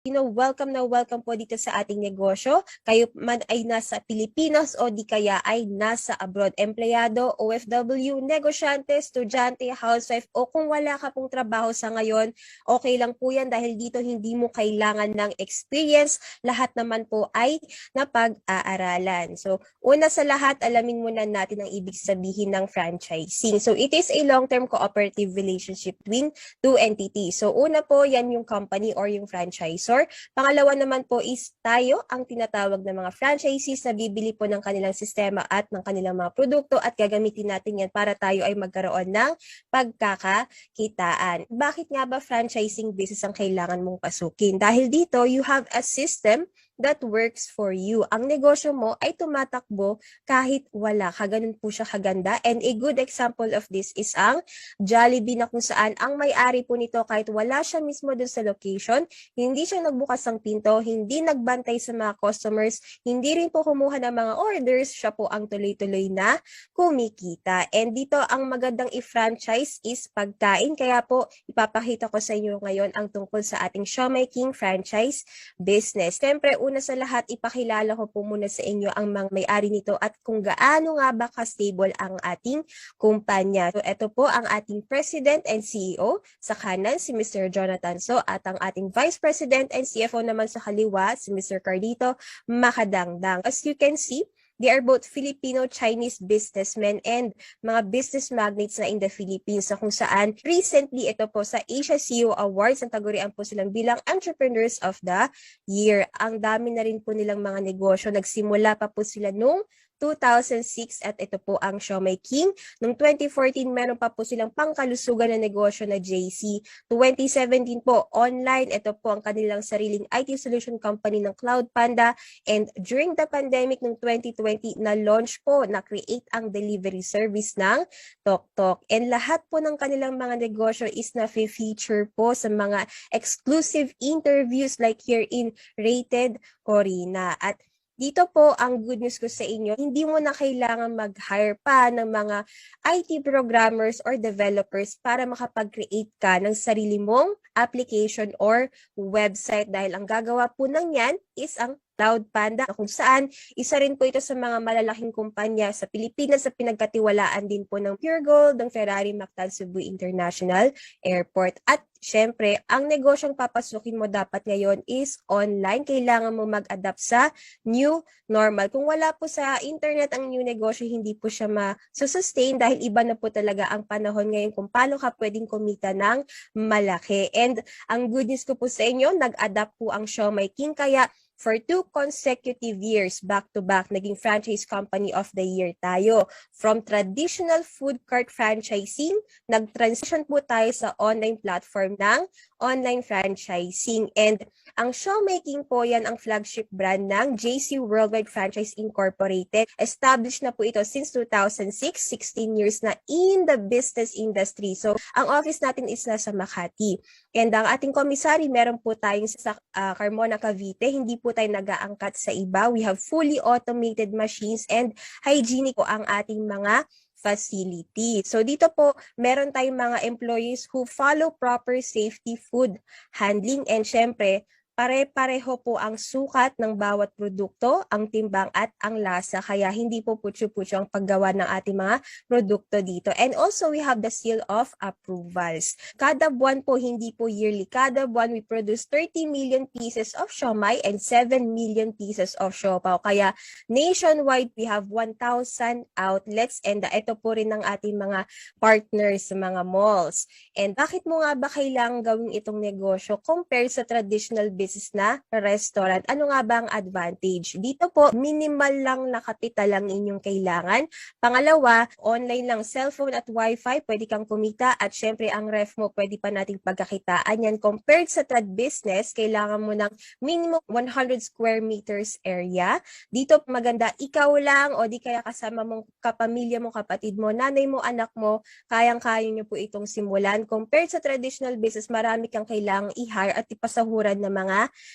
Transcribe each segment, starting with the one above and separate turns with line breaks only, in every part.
Welcome na welcome po dito sa ating negosyo. Kayo man ay nasa Pilipinas o di kaya ay nasa abroad, empleyado, OFW, negosyante, estudyante, housewife o kung wala ka pong trabaho sa ngayon, okay lang po yan dahil dito hindi mo kailangan ng experience. Lahat naman po ay napag-aaralan. So, una sa lahat, alamin muna natin ang ibig sabihin ng franchising. So, it is a long-term cooperative relationship between two entities. So, una po, yan yung company or yung franchisor. Pangalawa naman po is tayo ang tinatawag na mga franchisees na bibili po ng kanilang sistema at ng kanilang mga produkto at gagamitin natin yan para tayo ay magkaroon ng pagkakakitaan. Bakit nga ba franchising business ang kailangan mong pasukin? Dahil dito, you have a system that works for you. Ang negosyo mo ay tumatakbo kahit wala ka. Ganun po siya kaganda. And a good example of this is ang Jollibee na kung saan ang may-ari po nito kahit wala siya mismo dun sa location, hindi siya nagbukas ng pinto, hindi nagbantay sa mga customers, hindi rin po kumuha ng mga orders, siya po ang tuloy-tuloy na kumikita. And dito ang magandang i-franchise is pagkain. Kaya po ipapakita ko sa inyo ngayon ang tungkol sa ating Siomai King franchise business. Siyempre, una sa lahat, ipakilala ko po muna sa inyo ang mga may-ari nito at kung gaano nga ba ka-stable ang ating kumpanya. So, ito po ang ating President and CEO. Sa kanan, si Mr. Jonathan So at ang ating Vice President and CFO naman sa kaliwa, si Mr. Cardito Makadangdang. As you can see, they are both Filipino-Chinese businessmen and mga business magnates na in the Philippines na kung saan recently ito po sa Asia CEO Awards ang tagurian po silang bilang Entrepreneurs of the Year. Ang dami na rin po nilang mga negosyo. Nagsimula pa po sila noong 2006 at ito po ang Siomai King. Noong 2014, meron pa po silang pangkalusugan na negosyo na JC. 2017 po, online. Ito po ang kanilang sariling IT solution company ng Cloud Panda. And during the pandemic noong 2020, na-launch po, na-create ang delivery service ng TokTok. And lahat po ng kanilang mga negosyo is na-feature po sa mga exclusive interviews like here in Rated Corina. At dito po ang good news ko sa inyo, hindi mo na kailangan mag-hire pa ng mga IT programmers or developers para makapag-create ka ng sarili mong application or website dahil ang gagawa po ng yan is ang Cloud Panda kung saan isa rin po ito sa mga malalaking kumpanya sa Pilipinas sa pinagkatiwalaan din po ng Pure Gold, ng Ferrari Mactan Cebu International Airport. At syempre, ang negosyong papasukin mo dapat ngayon is online. Kailangan mo mag-adapt sa new normal. Kung wala po sa internet ang new negosyo, hindi po siya ma-sustain dahil iba na po talaga ang panahon ngayon kung paano ka pwedeng kumita ng malaki. And ang good news ko po sa inyo, nag-adapt po ang Siomai King kaya for 2 consecutive years back-to-back, naging franchise company of the year tayo. From traditional food cart franchising, nag-transition po tayo sa online platform ng online franchising. And ang Siomai King po yan ang flagship brand ng JC Worldwide Franchise Incorporated. Established na po ito since 2006, 16 years na in the business industry. So, ang office natin is nasa Makati. And ang ating komisary, meron po tayong sa Carmona, Cavite. Hindi po tayo nag-aangkat sa iba. We have fully automated machines and hygienic po ang ating mga facility. So dito po, meron tayong mga employees who follow proper safety food handling and syempre, pare-pareho po ang sukat ng bawat produkto, ang timbang at ang lasa. Kaya hindi po putyo-putyo ang paggawa ng ating mga produkto dito. And also, we have the seal of approvals. Kada buwan po, hindi po yearly. Kada buwan, we produce 30 million pieces of siomai and 7 million pieces of siopaw. Kaya nationwide, we have 1,000 outlets. And ito po rin ang ating mga partners sa mga malls. And bakit mo nga ba kailangan gawin itong negosyo compared sa traditional business na restaurant? Ano nga ba ang advantage? Dito po, minimal lang na kapital lang inyong kailangan. Pangalawa, online lang, cellphone at wifi, pwede kang kumita at syempre ang ref mo, pwede pa nating pagkakitaan yan. Compared sa trad business, kailangan mo ng minimum 100 square meters area. Dito maganda, ikaw lang o di kaya kasama mong kapamilya mo, kapatid mo, nanay mo, anak mo, kayang-kaya nyo po itong simulan. Compared sa traditional business, marami kang kailangang i-hire at ipasahuran ng mga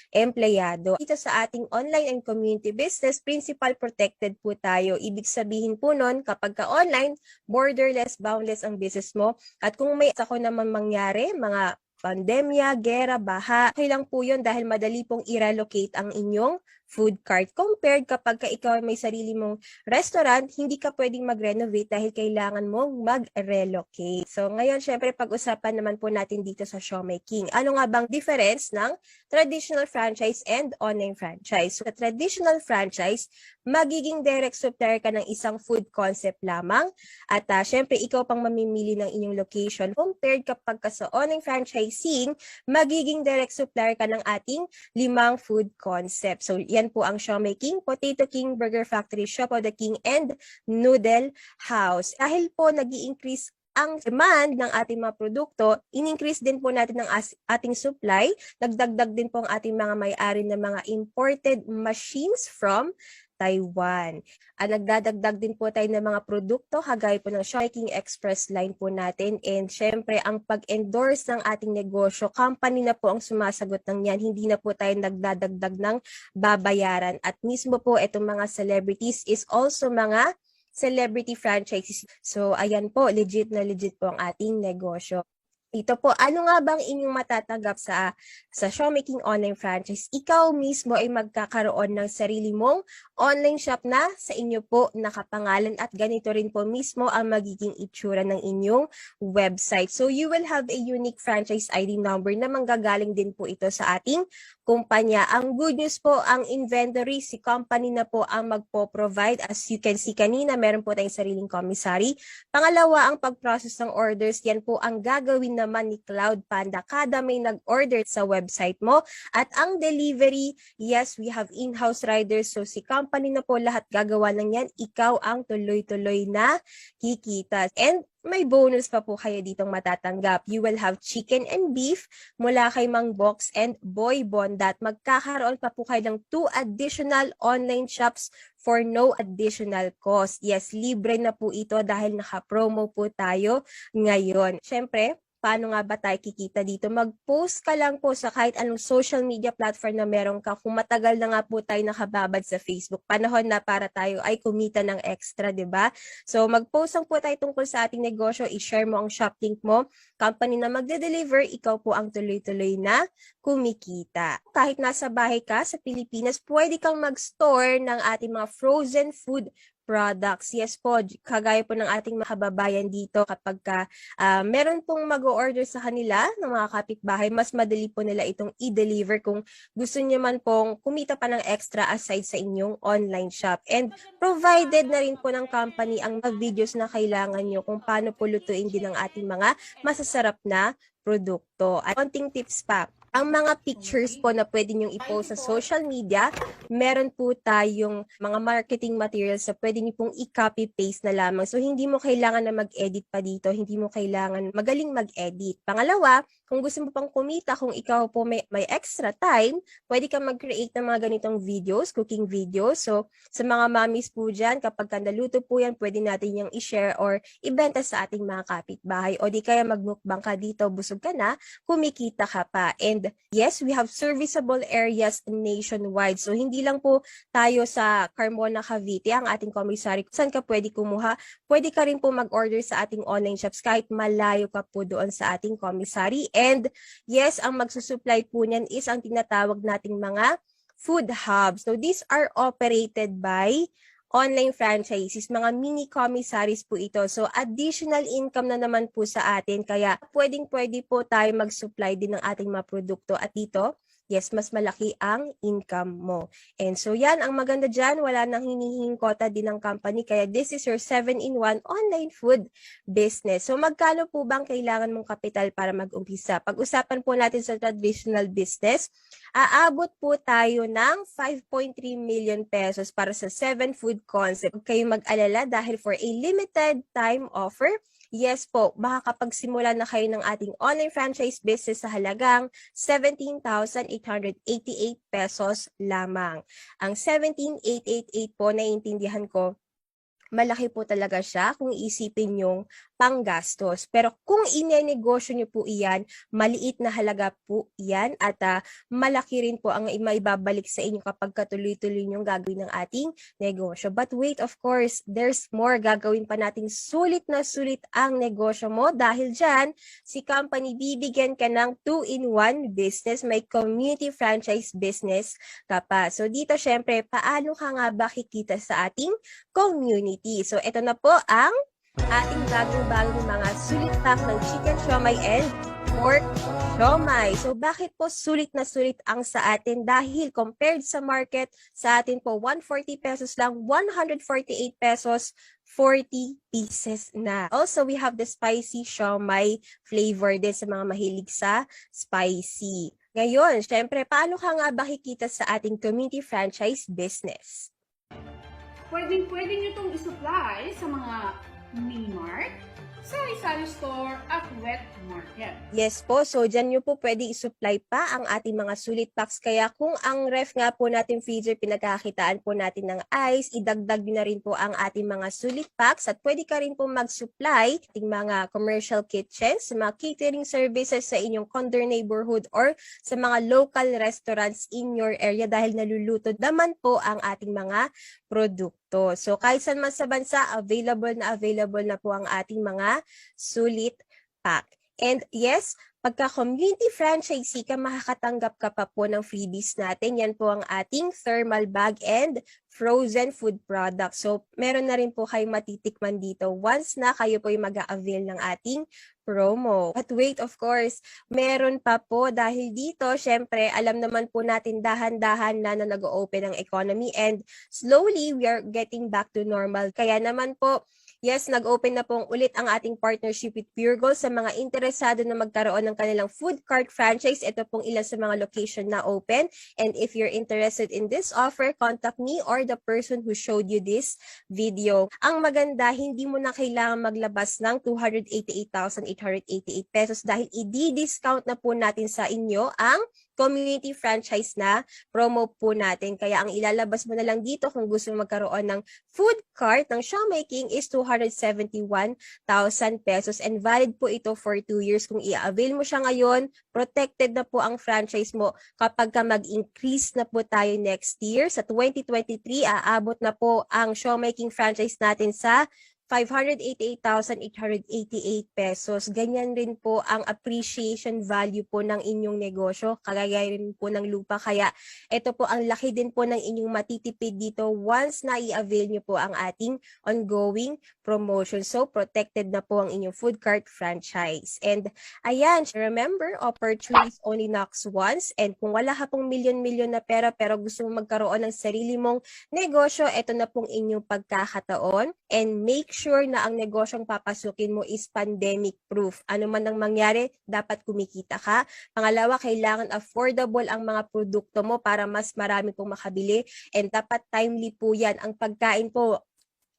empleyado. Dito sa ating online and community business, principal protected po tayo. Ibig sabihin po nun, kapag ka-online, borderless, boundless ang business mo. At kung may ako naman mangyari, mga pandemya, gera, baha. Okay lang po yun dahil madali pong i-relocate ang inyong food cart. Compared kapag ikaw ay may sarili mong restaurant, hindi ka pwedeng mag-renovate dahil kailangan mong mag-relocate. So ngayon, syempre, pag-usapan naman po natin dito sa Siomai King. Ano nga bang difference ng traditional franchise and online franchise? So, sa traditional franchise, magiging direct supplier ka ng isang food concept lamang at syempre, ikaw pang mamimili ng inyong location. Compared kapag sa online franchising, magiging direct supplier ka ng ating 5 food concept. So, yan po ang Siomai King, Potato King, Burger Factory, Shop of the King, and Noodle House. Dahil po nag-i-increase ang demand ng ating mga produkto, in-increase din po natin ang ating supply, nagdagdag din po ang ating mga may-ari ng mga imported machines from Taiwan. Nagdadagdag din po tayo ng mga produkto, kagaya po ng Siomai King Express line po natin. And syempre, ang pag-endorse ng ating negosyo, company na po ang sumasagot ng yan. Hindi na po tayo nagdadagdag ng babayaran. At mismo po, itong mga celebrities is also mga celebrity franchises. So, ayan po, legit po ang ating negosyo. Ito po, ano nga bang inyong matatanggap sa Siomai King online franchise? Ikaw mismo ay magkakaroon ng sarili mong online shop na sa inyo po nakapangalan at ganito rin po mismo ang magiging itsura ng inyong website. So you will have a unique franchise ID number na manggagaling din po ito sa ating kumpanya. Ang good news po, ang inventory, si company na po ang magpo-provide. As you can see kanina, meron po tayong sariling commissary. Pangalawa, ang pag-process ng orders, yan po ang gagawin naman ni Cloud Panda kada may nag-order sa website mo. At ang delivery, yes, we have in-house riders. So si company na po lahat gagawa ng yan. Ikaw ang tuloy-tuloy na kikita. And may bonus pa po kayo ditong matatanggap. You will have chicken and beef mula kay Mang Box and Boy Bondat. Magkakaroon pa po kayo ng 2 additional online shops for no additional cost. Yes, libre na po ito dahil naka-promo po tayo ngayon. Siyempre, paano nga ba tayo kikita dito? Mag-post ka lang po sa kahit anong social media platform na meron ka. Kung matagal na nga po tayo nakababad sa Facebook, panahon na para tayo ay kumita ng extra, di ba? So, mag-post lang po tayo tungkol sa ating negosyo, i-share mo ang shop link mo, company na magde-deliver, ikaw po ang tuloy-tuloy na kumikita. Kahit nasa bahay ka sa Pilipinas, pwede kang mag-store ng ating mga frozen food products. Yes po, kagaya po ng ating mga kababayan dito kapag meron pong mag-o-order sa kanila ng mga kapitbahay, mas madali po nila itong i-deliver kung gusto niyo man pong kumita pa ng extra aside sa inyong online shop. And provided na rin po ng company ang mga videos na kailangan nyo kung paano po lutuin din ang ating mga masasarap na produkto. At konting tips pa. Ang mga pictures po na pwede nyong i-post sa social media, meron po tayong mga marketing materials na pwede nyo pong i-copy-paste na lamang. So, hindi mo kailangan na mag-edit pa dito. Hindi mo kailangan magaling mag-edit. Pangalawa, kung gusto mo pang kumita, kung ikaw po may extra time, pwede kang mag-create ng mga ganitong videos, cooking videos. So, sa mga mommies po dyan, kapag naluto po yan, pwede natin yung i-share or ibenta sa ating mga kapitbahay. O di kaya magmukbang ka dito, busog ka na, kumikita ka pa. And yes, we have serviceable areas nationwide. So, hindi lang po tayo sa Carmona, Cavite, ang ating commissary. Saan ka pwede kumuha? Pwede ka rin po mag-order sa ating online shops kahit malayo ka po doon sa ating commissary. And yes, ang magsusupply po niyan is ang tinatawag nating mga food hubs. So, these are operated by online franchises, mga mini commissaries po ito. So, additional income na naman po sa atin. Kaya, pwedeng-pwede po tayo mag-supply din ng ating mga produkto. At dito, yes, mas malaki ang income mo. And so, yan, ang maganda dyan, wala nang hinihinging quota din ng company. Kaya, this is your 7-in-1 online food business. So, magkano po bang kailangan mong kapital para mag-umpisa? Pag-usapan po natin sa traditional business, aabot po tayo ng 5.3 million pesos para sa 7 food concept. Huwag kayong mag-alala dahil for a limited time offer, yes po, makakapagsimula na kayo ng ating online franchise business sa halagang 17,888 pesos lamang. Ang 17,888 po, naiintindihan ko, malaki po talaga siya kung isipin yung panggastos. Pero kung inenegosyo nyo po iyan, maliit na halaga po iyan at malaki rin po ang maibabalik sa inyo kapag katuloy-tuloy nyong gagawin ng ating negosyo. But wait, of course, there's more. Gagawin pa natin sulit na sulit ang negosyo mo dahil dyan, si company bibigyan ka ng 2-in-1 business, may community franchise business ka pa. So dito syempre, paano ka nga ba kikita sa ating community? So ito na po ang ating bagong-bagong mga sulit pack ng chicken siomai and pork siomai. So bakit po sulit na sulit ang sa atin? Dahil compared sa market, sa atin po 140 pesos lang, 148 pesos, 40 pieces na. Also, we have the spicy siomai flavor din sa mga mahilig sa spicy. Ngayon, syempre, paano ka nga ba kikita sa ating community franchise business?
Pwede nyo itong isupply sa mga mini-mart, sari-sari store, at wet market.
Yes po, so dyan nyo po pwede isupply pa ang ating mga sulit packs. Kaya kung ang ref nga po natin freezer, pinagkakitaan po natin ng ice, idagdag nyo na rin po ang ating mga sulit packs at pwede ka rin po mag-supply ating mga commercial kitchens, mga catering services sa inyong condo neighborhood or sa mga local restaurants in your area dahil naluluto naman po ang ating mga produkto. So kahit saan man sa bansa, available na po ang ating mga sulit pack. And yes, pagka community franchisee ka, makakatanggap ka pa po ng freebies natin. Yan po ang ating thermal bag and frozen food products. So meron na rin po kayo matitikman dito once na kayo po yung mag-a-avail ng ating promo. But wait, of course, meron pa po dahil dito, syempre, alam naman po natin dahan-dahan na nag-o-open ang economy and slowly we are getting back to normal. Kaya naman po, yes, nag-open na pong ulit ang ating partnership with Pure Gold sa mga interesado na magkaroon ng kanilang food cart franchise. Ito pong ilan sa mga location na open. And if you're interested in this offer, contact me or the person who showed you this video. Ang maganda, hindi mo na kailangan maglabas ng 288,888 pesos dahil i-discount na po natin sa inyo ang community franchise na promo po natin. Kaya ang ilalabas mo na lang dito kung gusto mo magkaroon ng food cart ng Siomai King is 271,000 pesos and valid po ito for 2 years. Kung i-avail mo siya ngayon, protected na po ang franchise mo kapag ka mag-increase na po tayo next year. Sa 2023, aabot na po ang Siomai King franchise natin sa 588,888 pesos. Ganyan rin po ang appreciation value po ng inyong negosyo. Kagaya rin po ng lupa. Kaya ito po ang laki din po ng inyong matitipid dito once na i-avail nyo po ang ating ongoing promotion. So, protected na po ang inyong food cart franchise. And ayan, remember, opportunities only knocks once. And kung wala ka pong milyon-milyon na pera pero gusto mo magkaroon ng sarili mong negosyo, ito na pong inyong pagkakataon. And make sure na ang negosyong papasukin mo is pandemic proof. Ano man ang mangyari, dapat kumikita ka. Pangalawa, kailangan affordable ang mga produkto mo para mas marami pong makabili. And dapat timely po yan. Ang pagkain po,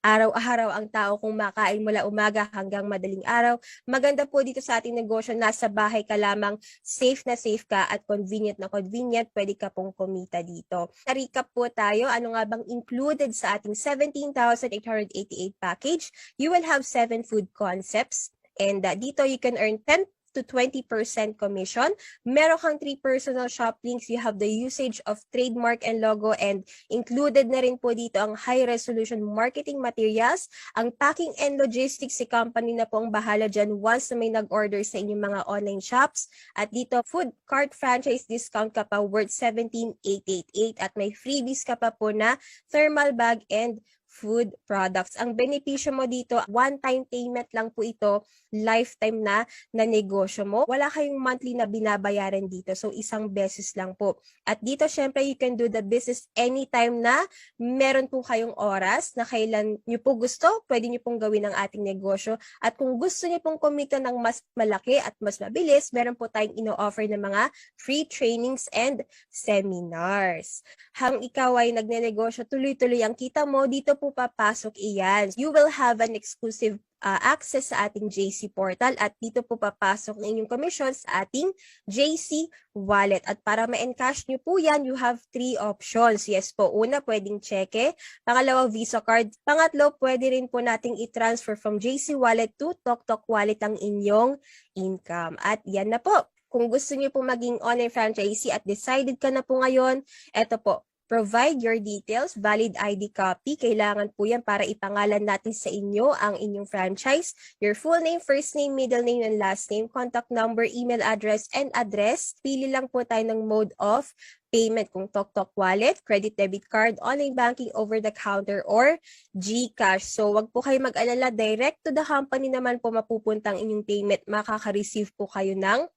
araw-araw ang tao kung makain mula umaga hanggang madaling araw. Maganda po dito sa ating negosyo, nasa bahay ka lamang, safe na safe ka at convenient na convenient, pwede ka pong kumita dito. Na-recap po tayo, ano nga bang included sa ating 17,888 package? You will have 7 food concepts and dito you can earn 10 to 20% commission. Meron kang 3 personal shop links. You have the usage of trademark and logo and included na rin po dito ang high resolution marketing materials. Ang packing and logistics, si company na po ang bahala dyan once na may nag-order sa inyong mga online shops. At dito, food cart franchise discount ka pa worth 17,888 at may freebies ka pa po na thermal bag and food products. Ang benepisyo mo dito, one-time payment lang po ito, lifetime na negosyo mo. Wala kayong monthly na binabayaran dito. So, isang beses lang po. At dito, syempre, you can do the business anytime na meron po kayong oras na kailan nyo po gusto, pwede nyo pong gawin ang ating negosyo. At kung gusto nyo pong kumita ng mas malaki at mas mabilis, meron po tayong ino-offer ng mga free trainings and seminars. Hang ikaw ay nagnenegosyo, tuloy-tuloy ang kita mo, dito po papasok iyan. You will have an exclusive access sa ating JC portal at dito po papasok ang inyong commission sa ating JC wallet. At para ma-encash nyo po yan, you have 3 options. Yes po, una, pwedeng cheque. Pangalawa, Visa card. Pangatlo, pwede rin po nating i-transfer from JC wallet to TokTok wallet ang inyong income. At yan na po. Kung gusto niyo po maging online franchisee at decided ka na po ngayon, eto po, provide your details, valid ID copy. Kailangan po yan para ipangalan natin sa inyo ang inyong franchise. Your full name, first name, middle name, and last name, contact number, email address, and address. Pili lang po tayo ng mode of payment kung TokTok wallet, credit debit card, online banking, over the counter, or GCash. So wag po kayo mag-alala, direct to the company naman po mapupunta ang inyong payment. Makaka-receive po kayo ng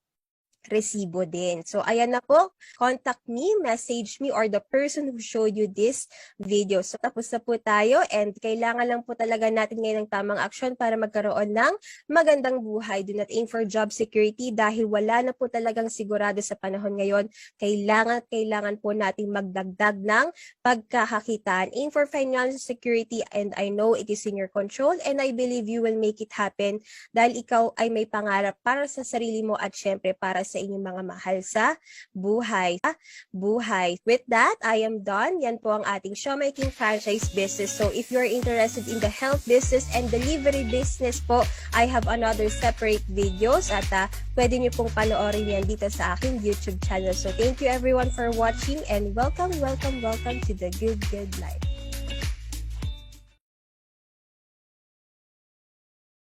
resibo din. So, ayan na po. Contact me, message me, or the person who showed you this video. So, tapos na po tayo and kailangan lang po talaga natin ngayon ng tamang action para magkaroon ng magandang buhay. Do not aim for job security dahil wala na po talagang sigurado sa panahon ngayon. Kailangan po natin magdagdag ng pagkakakitaan. Aim for financial security and I know it is in your control and I believe you will make it happen dahil ikaw ay may pangarap para sa sarili mo at syempre para sa inyong mga mahal sa buhay. With that, I am done. Yan po ang ating Showmaking franchise business. So if you're interested in the health business and delivery business po, I have another separate videos at pwede nyo pong panoorin yan dito sa aking YouTube channel. So thank you everyone for watching and welcome to the Good Life.